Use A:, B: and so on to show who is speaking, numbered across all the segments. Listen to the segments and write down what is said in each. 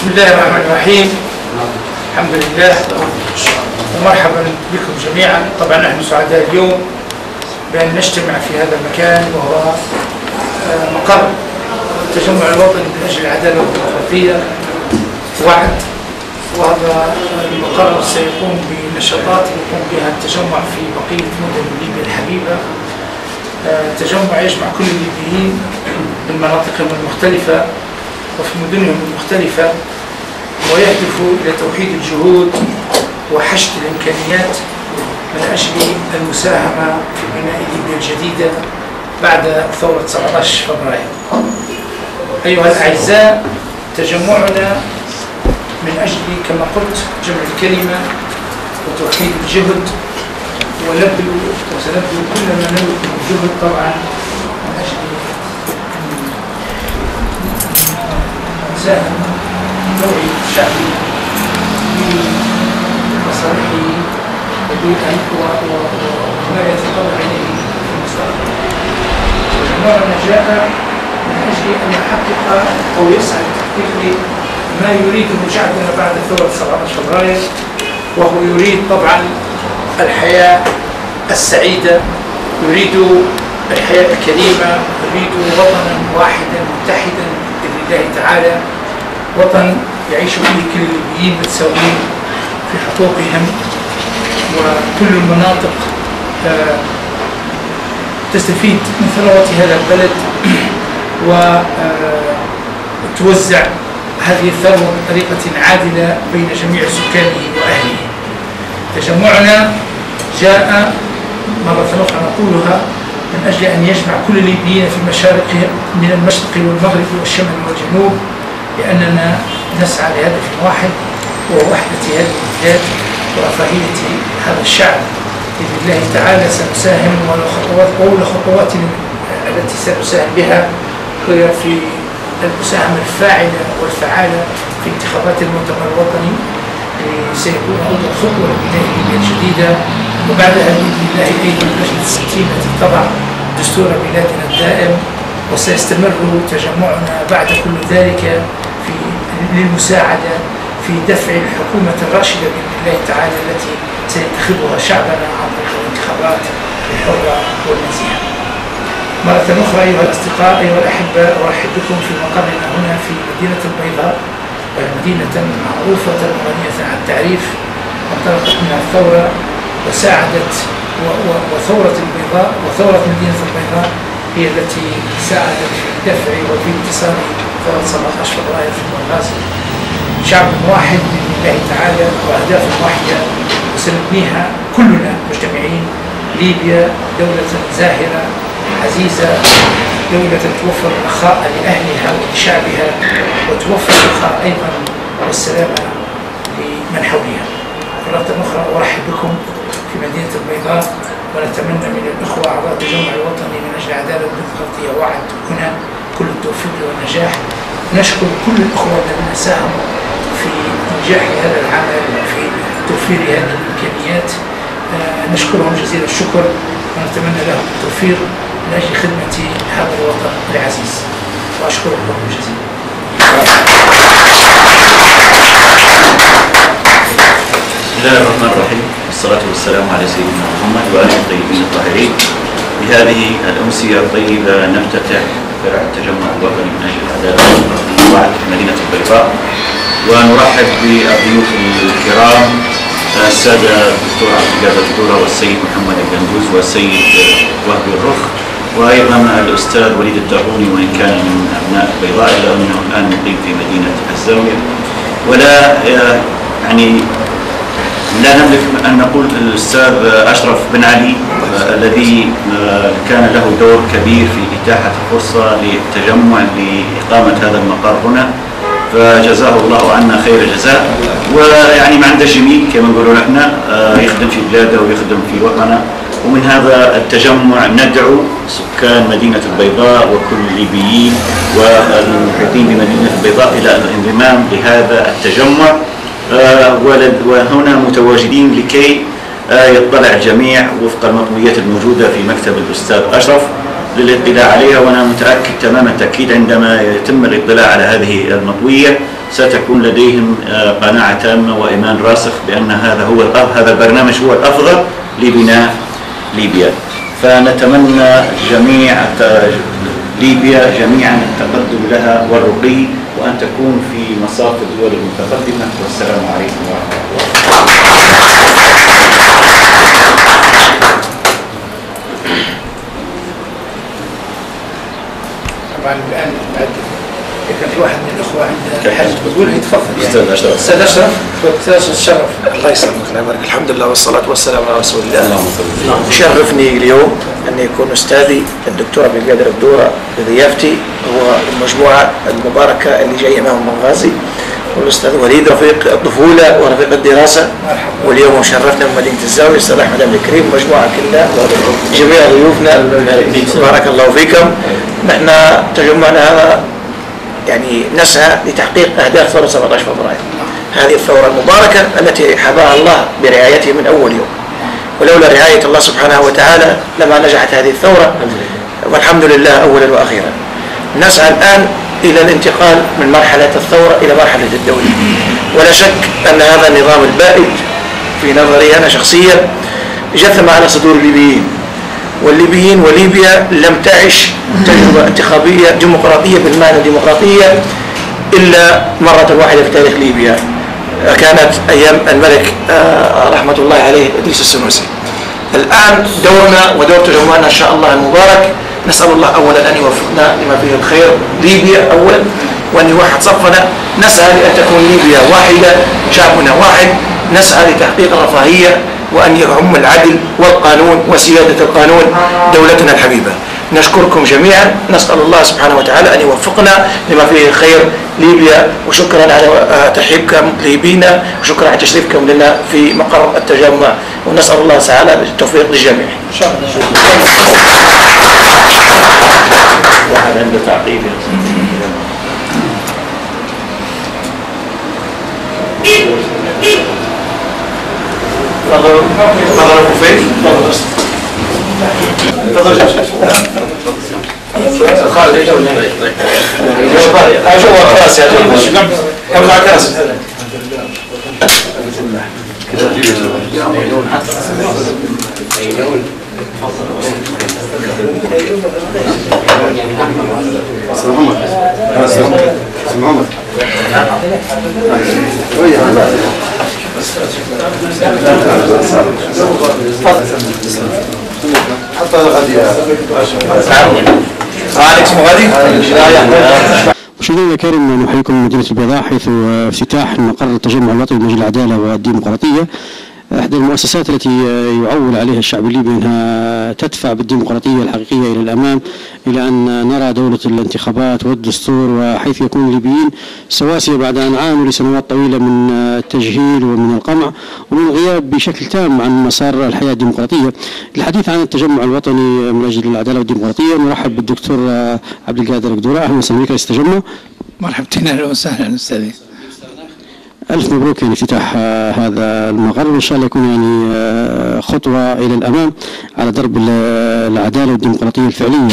A: بسم الله الرحمن الرحيم. الحمد لله ومرحبا بكم جميعا. طبعا نحن سعداء اليوم بأن نجتمع في هذا المكان وهو مقر التجمع الوطني من أجل العدالة والديمقراطية وعد. وهذا المقر سيقوم بنشاطات يقوم بها التجمع في بقية مدن ليبيا الحبيبة. تجمع يجمع كل الليبيين من مناطقهم المختلفة وفي مدنهم المختلفة، ويهدف إلى توحيد الجهود وحشد الإمكانيات من أجل المساهمة في بناء ليبيا الجديدة بعد ثورة 17 فبراير. أيها الأعزاء، تجمعنا من أجل كما قلت جمع الكلمة وتوحيد الجهد، وسنبذل كل ما نملك من جهد طبعا من أجل نساهم نوعي الشعبي بمصالحه وما يتطلع إليه في المستقبل. تجمعنا جاء من أجل أن يحقق أو يسعى لتحقيق ما يريده شعبنا بعد ثورة 17 فبراير، وهو يريد طبعا الحياة السعيدة، يريد الحياة الكريمة، يريد وطنا واحدا متحدا بإذن الله تعالى، وطن يعيش فيه كل الليبيين متساويين في حقوقهم، وكل المناطق تستفيد من ثروة هذا البلد وتوزع هذه الثروة بطريقة عادلة بين جميع سكانه وأهله. تجمعنا جاء مرة أخرى نقولها من أجل أن يجمع كل الليبيين في مشارقهم من المشرق والمغرب والشمال والجنوب، لأننا نسعى لهدف واحد وهو وحدة هذه البلاد ورفاهية هذا الشعب. بإذن الله تعالى سنساهم، وأولى خطواتنا التي سنساهم بها هي في المساهمة الفاعلة والفعالة في انتخابات المؤتمر الوطني، سيكون أول خطوة لبناء ليبيا الجديدة، وبعدها بإذن الله أيضا لجنة 60 التي تضع دستور بلادنا الدائم. وسيستمر تجمعنا بعد كل ذلك للمساعدة في دفع الحكومة الراشدة بإذن الله تعالى التي سينتخبها شعبنا عن طريق الانتخابات الحرة والنزيهة. مرة أخرى أيها الأصدقاء أيها الأحبة، أرحب بكم في مقرنا هنا في مدينة البيضاء، مدينة معروفة وغنية عن التعريف، انطلقت منها الثورة وساعدت، وثورة البيضاء وثورة مدينة البيضاء هي التي ساعدت في دفع وفي انتصار ثورة 17 فبراير في بنغازي. شعب واحد بإذن الله تعالى وأهداف واحدة، وسنبنيها كلنا مجتمعين. ليبيا دولة زاهرة عزيزة، دولة توفر الرخاء لأهلها ولشعبها، وتوفر الرخاء أيضا والسلامة لمن حولها. مرة أخرى أرحب بكم في مدينة البيضاء، ونتمنى من الأخوة أعضاء التجمع الوطني من أجل العدالة والديمقراطية وعد هنا كل التوفيق والنجاح. نشكر كل الأخوة الذين ساهموا في إنجاح هذا العمل وفي توفير هذه الإمكانيات، نشكرهم جزيل الشكر ونتمنى لهم التوفيق من أجل خدمة هذا الوطن العزيز، وأشكركم جزيلا.
B: بسم الله الرحمن الرحيم، والصلاة والسلام على سيدنا محمد وآله الطيبين الطاهرين. بهذه الأمسية الطيبة نفتتح فرع التجمع الوطني من أجل العدالة والديمقراطية في مدينة البيضاء، ونرحب بالضيوف الكرام السادة الدكتور عبد القادر الدورة والسيد محمد القندوز والسيد وهبي الرخ، وأيضا الأستاذ وليد الدروني، وإن كان من أبناء البيضاء إلا أنه الآن مقيم في مدينة الزاوية. ولا يعني لا نملك أن نقول الأستاذ أشرف بن علي الذي كان له دور كبير في إتاحة الفرصة للتجمع لإقامة هذا المقر هنا، فجزاه الله عنا خير الجزاء. ويعني ما عنده شميك كما نقولون احنا، يخدم في بلاده ويخدم في وطنه. ومن هذا التجمع ندعو سكان مدينة البيضاء وكل الليبيين والمحيطين بمدينة البيضاء إلى الانضمام لهذا التجمع، وهنا متواجدين لكي يطلع الجميع وفق المطويات الموجودة في مكتب الأستاذ أشرف للاطلاع عليها، وأنا متأكد تمام التأكيد عندما يتم الاطلاع على هذه المطوية ستكون لديهم قناعة تامة وإيمان راسخ بأن هذا البرنامج هو الأفضل لبناء ليبيا. فنتمنى جميع ليبيا جميعا التقدم لها والرقي، وأن تكون في مصاف الدول المتقدمة. والسلام عليكم ورحمة الله.
A: طبعا الآن كان في واحد من الأخوة عنده حاجة بتقول يتفضل. أستاذ أشرف. أستاذ الشرف.
C: الله يسلمك الله يبارك. الحمد لله والصلاة والسلام على رسول الله. يشرفني اليوم أن يكون أستاذي الدكتور عبد القادر الدورة بضيافتي، هو المجموعة المباركة اللي جاية معهم من بنغازي، والأستاذ وليد رفيق الطفولة ورفيق الدراسة، واليوم شرفنا من مدينة الزاوية الأستاذ أحمد عبد الكريم، مجموعة كلها جميع ضيوفنا بارك الله فيكم. نحن تجمعنا هذا يعني نسعى لتحقيق أهداف ثورة 17 فبراير، هذه الثورة المباركة التي حباها الله برعايته من أول يوم، ولولا رعاية الله سبحانه وتعالى لما نجحت هذه الثورة، والحمد لله أولا وأخيرا. نسعى الآن إلى الانتقال من مرحلة الثورة إلى مرحلة الدولة، ولا شك أن هذا النظام البائد في نظري أنا شخصيا جثم على صدور الليبيين، والليبيين وليبيا لم تعش تجربة انتخابية ديمقراطية بالمعنى الديمقراطية إلا مرة واحدة في تاريخ ليبيا، كانت أيام الملك رحمة الله عليه إدريس السنوسي. الآن دورنا ودور تجمعنا إن شاء الله المبارك، نسأل الله أولا أن يوفقنا لما فيه الخير ليبيا أولا، وأن يوحد صفنا. نسعى لأن تكون ليبيا واحدة، شعبنا واحد، نسعى لتحقيق الرفاهية، وأن يعم العدل والقانون وسيادة القانون دولتنا الحبيبة. نشكركم جميعا، نسأل الله سبحانه وتعالى أن يوفقنا لما فيه خير ليبيا، وشكرا على ترحيبكم ليبينا، وشكرا على تشريفكم لنا في مقر التجمع، ونسأل الله تعالى التوفيق للجميع. إن شاء الله.
B: واحد عنده تعقيب.
C: تفضل أبو فيك. تفضل خالد. كراس يا جماعة. كم مع كراس؟
D: مشاهدينا الكرام، نحييكم من مدينة البيضاء حيث افتتاح مقر التجمع الوطني من أجل العدالة والديمقراطية، إحدى المؤسسات التي يعول عليها الشعب الليبي أنها تدفع بالديمقراطية الحقيقية إلى الأمام، إلى أن نرى دولة الانتخابات والدستور، وحيث يكون الليبيين سواسية بعد أن عانوا لسنوات طويلة من التجهيل ومن القمع ومن الغياب بشكل تام عن مسار الحياة الديمقراطية. الحديث عن التجمع الوطني من أجل العدالة والديمقراطية، نرحب بالدكتور عبد القادر الدورة. أهلا وسهلا بك التجمع.
A: مرحبتين، أهلا وسهلا أستاذي.
D: ألف مبروك يعني افتتاح هذا المقر، وإن شاء الله يكون يعني خطوة إلى الأمام على درب العدالة والديمقراطية الفعلية.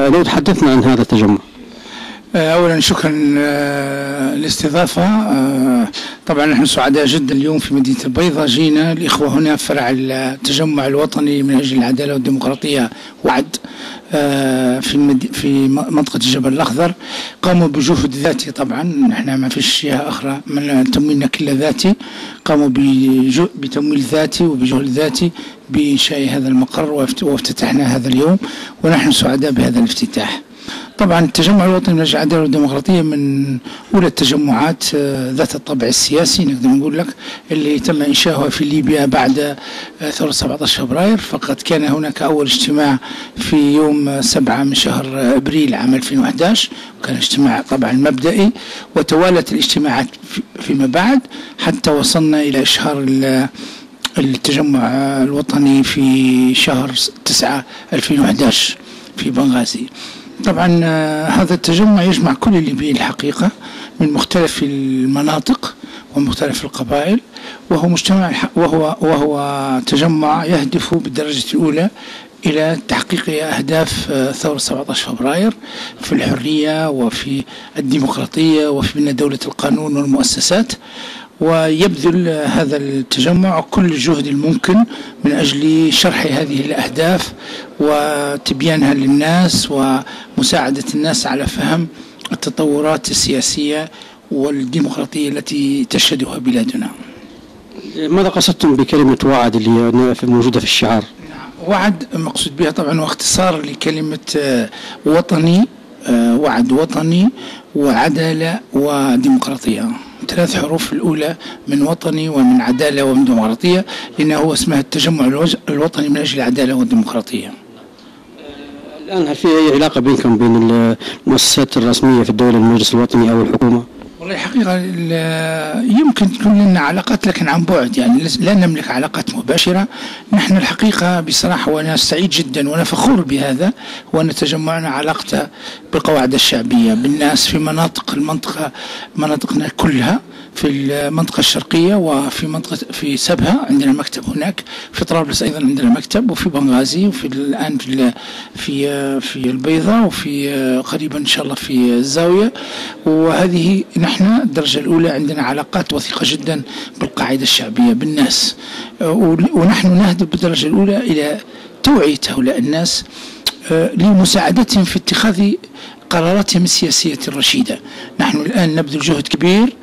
D: لو تحدثنا عن هذا التجمع.
A: أولا شكرا للاستضافة. طبعا نحن سعداء جدا اليوم في مدينة البيضاء، جينا الإخوة هنا فرع التجمع الوطني من أجل العدالة والديمقراطية وعد في منطقة الجبل الأخضر، قاموا بجهد ذاتي. طبعا نحن ما فيش جهة أخرى من تمويلنا كله ذاتي، قاموا بتمويل ذاتي وبجهد ذاتي بإنشاء هذا المقر، وافتتحنا هذا اليوم ونحن سعداء بهذا الافتتاح. طبعا التجمع الوطني من أجل العدالة والديمقراطية من أولى التجمعات ذات الطابع السياسي نقدر نقول لك اللي تم إنشاؤها في ليبيا بعد ثورة 17 فبراير. فقد كان هناك أول اجتماع في يوم 7 من شهر أبريل عام 2011، وكان اجتماع طبعا مبدئي، وتوالت الاجتماعات فيما بعد حتى وصلنا إلى إشهار التجمع الوطني في شهر 9 2011 في بنغازي. طبعا هذا التجمع يجمع كل الليبيين الحقيقة من مختلف المناطق، ومختلف القبائل، وهو تجمع يهدف بالدرجة الأولى إلى تحقيق أهداف ثورة 17 فبراير في الحرية وفي الديمقراطية وفي بناء دولة القانون والمؤسسات. ويبذل هذا التجمع كل الجهد الممكن من أجل شرح هذه الأهداف وتبيانها للناس ومساعدة الناس على فهم التطورات السياسية والديمقراطية التي تشهدها بلادنا.
D: ماذا قصدتم بكلمة وعد اللي موجودة في الشعار؟
A: وعد مقصود بها طبعا واختصار لكلمة وطني، وعد وطني وعدالة وديمقراطية، 3 حروف الأولى من وطني ومن عدالة ومن ديمقراطية، لأنه هو اسمه التجمع الوطني من أجل العدالة والديمقراطية.
D: الآن هل في أي علاقة بينكم بين المؤسسات الرسمية في الدولة، المجلس الوطني أو الحكومة؟
A: والله الحقيقة يمكن تكون لنا علاقات لكن عن بعد، يعني لا نملك علاقات مباشرة. نحن الحقيقة بصراحة وأنا سعيد جدا وأنا فخور بهذا، وأن تجمعنا علاقته بالقواعد الشعبية بالناس في مناطقنا كلها، في المنطقة الشرقية في سبها عندنا مكتب هناك، في طرابلس أيضا عندنا مكتب، وفي بنغازي، وفي الآن في البيضاء، وفي قريبا إن شاء الله في الزاوية. وهذه نحن الدرجة الأولى عندنا علاقات وثيقة جدا بالقاعدة الشعبية بالناس، ونحن نهدف بالدرجة الأولى إلى توعية هؤلاء الناس لمساعدتهم في اتخاذ قراراتهم السياسية الرشيدة. نحن الآن نبذل جهد كبير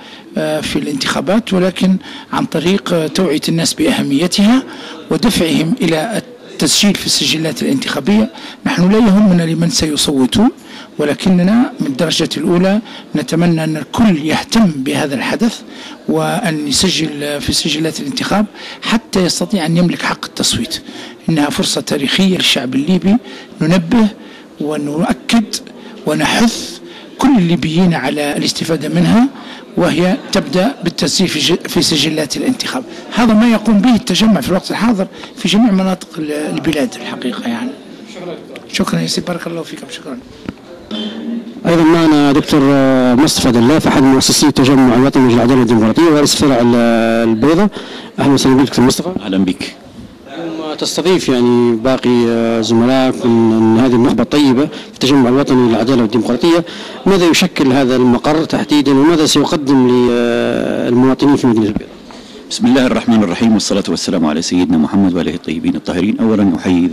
A: في الانتخابات، ولكن عن طريق توعية الناس بأهميتها ودفعهم إلى التسجيل في السجلات الانتخابية. نحن لا يهمنا لمن سيصوتون، ولكننا من الدرجة الأولى نتمنى أن الكل يهتم بهذا الحدث وأن يسجل في سجلات الانتخاب حتى يستطيع أن يملك حق التصويت. إنها فرصة تاريخية للشعب الليبي، ننبه ونؤكد ونحث كل الليبيين على الاستفادة منها، وهي تبدأ بالتسجيل في سجلات الانتخاب. هذا ما يقوم به التجمع في الوقت الحاضر في جميع مناطق البلاد الحقيقة. يعني شكرا يا سيدي، بارك الله فيكم. شكرا.
D: أيضا معنا دكتور مصطفى دلاف، أحد مؤسسي التجمع الوطني لأجل العدالة والديمقراطية ورئيس فرع البيضاء. أهلا وسهلا بك دكتور مصطفى.
B: أهلا بك.
D: تستضيف يعني باقي زملائك من هذه النخبة الطيبة في التجمع الوطني للعدالة والديمقراطية، ماذا يشكل هذا المقر تحديدا وماذا سيقدم للمواطنين في مدينة البيضاء؟
B: بسم الله الرحمن الرحيم، والصلاة والسلام على سيدنا محمد وآله الطيبين الطاهرين. أولا أحيي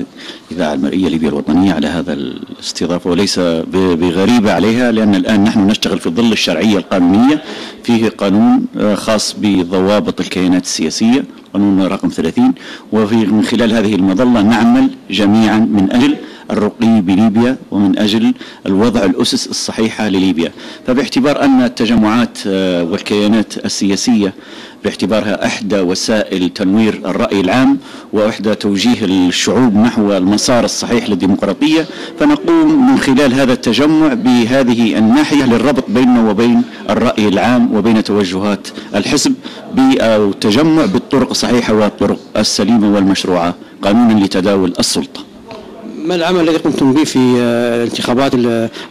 B: الإذاعة المرئية الليبية الوطنية على هذا الاستضافة، وليس بغريبة عليها، لأن الآن نحن نشتغل في ظل الشرعية القانونية. فيه قانون خاص بضوابط الكيانات السياسية، قانون رقم 30، من خلال هذه المظلة نعمل جميعا من أجل الرقي بليبيا ومن أجل الوضع الأسس الصحيحة لليبيا. فباعتبار أن التجمعات والكيانات السياسية باعتبارها إحدى وسائل تنوير الرأي العام وإحدى توجيه الشعوب نحو المسار الصحيح للديمقراطية، فنقوم من خلال هذا التجمع بهذه الناحية للربط بيننا وبين الرأي العام وبين توجهات الحزب بالتجمع بالطرق الصحيحة والطرق السليمة والمشروعة قانونا لتداول السلطة.
D: ما العمل الذي قمتم به في انتخابات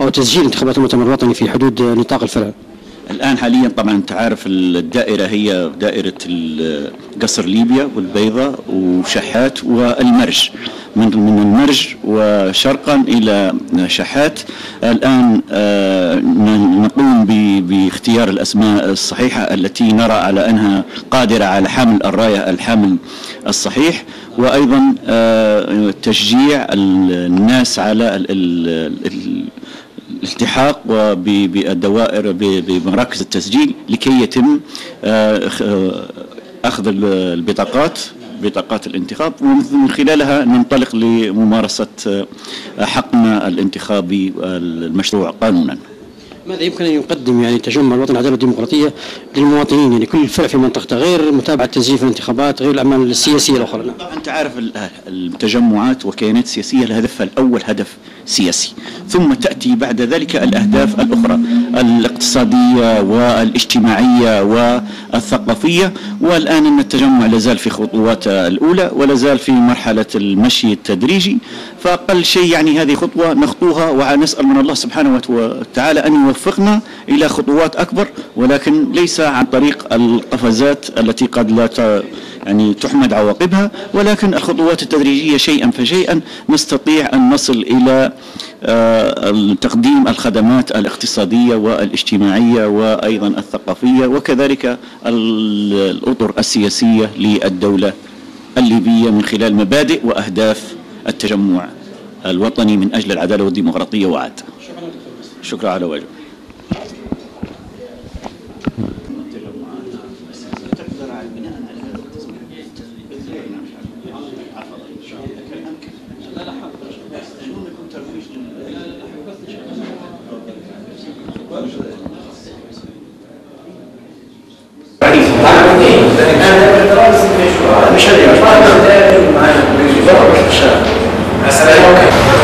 D: أو تسجيل انتخابات المؤتمر الوطني في حدود نطاق الفرع؟
B: الآن حاليا طبعا أنت عارف الدائرة هي دائرة قصر ليبيا والبيضاء وشحات والمرج، من المرج وشرقا إلى شحات. الآن نقوم باختيار الأسماء الصحيحة التي نرى على أنها قادرة على حمل الراية الحامل الصحيح، وأيضا تشجيع الناس على الالتحاق بالدوائر بمراكز التسجيل لكي يتم أخذ بطاقات الانتخاب، ومن خلالها ننطلق لممارسة حقنا الانتخابي المشروع قانونا.
D: ماذا يمكن أن يقدم يعني تجمع الوطني للعدالة والديمقراطية للمواطنين، يعني كل فرع في منطقته غير متابعة تسجيل في الانتخابات غير الأعمال السياسية الأخرى؟
B: أنت عارف التجمعات وكيانات السياسية هدفها الأول هدف سياسي، ثم تأتي بعد ذلك الأهداف الأخرى الاقتصادية والاجتماعية والثقافية. والآن أن التجمع لازال في خطواته الأولى ولازال في مرحلة المشي التدريجي، فأقل شيء يعني هذه خطوة نخطوها ونسأل من الله سبحانه وتعالى أن يوفقنا إلى خطوات أكبر، ولكن ليس عن طريق القفزات التي قد لا يعني تحمد عواقبها، ولكن الخطوات التدريجية شيئا فشيئا نستطيع أن نصل إلى تقديم الخدمات الاقتصادية والاجتماعية وأيضا الثقافية، وكذلك الأطر السياسية للدولة الليبية من خلال مبادئ وأهداف التجمع الوطني من أجل العدالة والديمقراطية وعد. شكرا على واجب.
C: مش